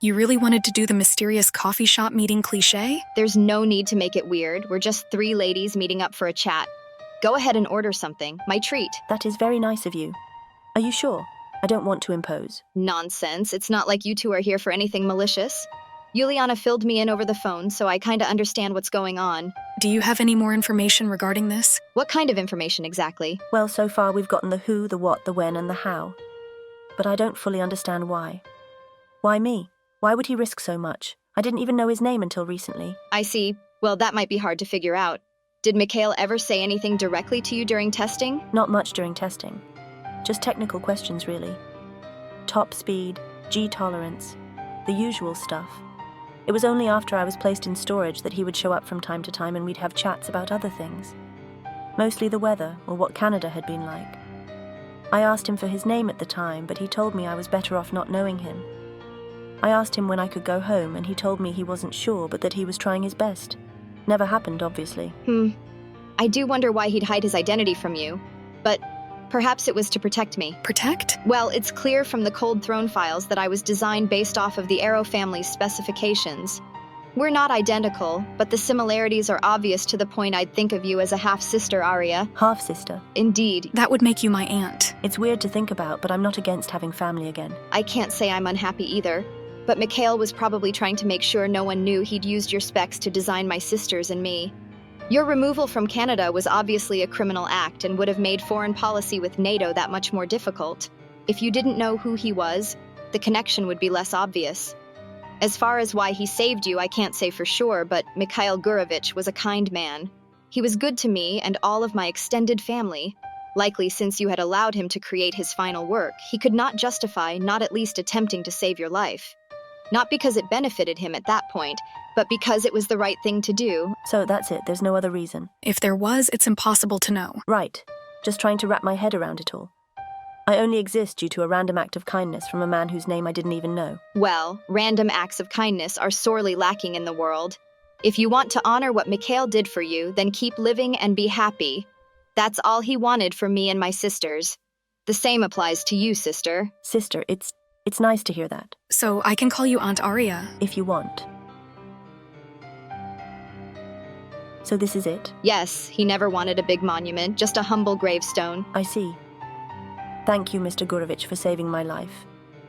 You really wanted to do the mysterious coffee shop meeting cliché? There's no need to make it weird. We're just three ladies meeting up for a chat. Go ahead and order something. My treat. That is very nice of you. Are you sure? I don't want to impose. Nonsense. It's not like you two are here for anything malicious. Yuliana filled me in over the phone, so I kinda understand what's going on. Do you have any more information regarding this? What kind of information exactly? Well, so far we've gotten the who, the what, the when, and the how. But I don't fully understand why. Why me? Why would he risk so much? I didn't even know his name until recently. I see. Well, that might be hard to figure out. Did Mikhail ever say anything directly to you during testing? Not much during testing. Just technical questions, really. Top speed, G tolerance, the usual stuff. It was only after I was placed in storage that he would show up from time to time and we'd have chats about other things. Mostly the weather or what Canada had been like. I asked him for his name at the time, but he told me I was better off not knowing him. I asked him when I could go home, and he told me he wasn't sure, but that he was trying his best. Never happened, obviously. I do wonder why he'd hide his identity from you, but perhaps it was to protect me. Protect? Well, it's clear from the Cold Throne files that I was designed based off of the Arrow family's specifications. We're not identical, but the similarities are obvious to the point I'd think of you as a half-sister, Arya. Half-sister. Indeed. That would make you my aunt. It's weird to think about, but I'm not against having family again. I can't say I'm unhappy either, but Mikhail was probably trying to make sure no one knew he'd used your specs to design my sisters and me. Your removal from Canada was obviously a criminal act and would have made foreign policy with NATO that much more difficult. If you didn't know who he was, the connection would be less obvious. As far as why he saved you, I can't say for sure, but Mikhail Gurevich was a kind man. He was good to me and all of my extended family. Likely since you had allowed him to create his final work, he could not justify not at least attempting to save your life. Not because it benefited him at that point, but because it was the right thing to do. So that's it, there's no other reason. If there was, it's impossible to know. Right. Just trying to wrap my head around it all. I only exist due to a random act of kindness from a man whose name I didn't even know. Well, random acts of kindness are sorely lacking in the world. If you want to honor what Mikhail did for you, then keep living and be happy. That's all he wanted for me and my sisters. The same applies to you, sister. Sister, it's nice to hear that. So I can call you Aunt Arya? If you want. So this is it? Yes, he never wanted a big monument, just a humble gravestone. I see. Thank you, Mr. Gurevich, for saving my life.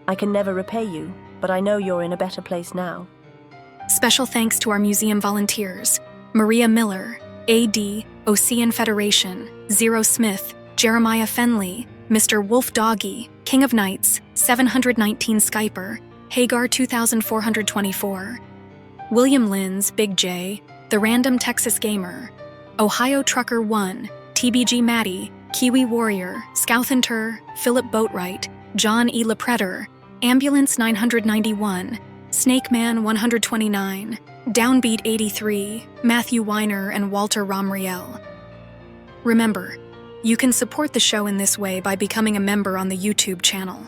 I can never repay you, but I know you're in a better place now. Special thanks to our museum volunteers, Maria Miller, AD, Ocean Federation, Zero Smith, Jeremiah Fenley, Mr. Wolf Doggy, King of Knights, 719 Skyper, Hagar 2424, William Linz, Big J, The Random Texas Gamer, Ohio Trucker 1, TBG Maddie, Kiwi Warrior, Scouthinter, Philip Boatwright, John E. Lepreter, Ambulance 991, Snake Man 129, Downbeat 83, Matthew Weiner, and Walter Romriel. Remember, you can support the show in this way by becoming a member on the YouTube channel.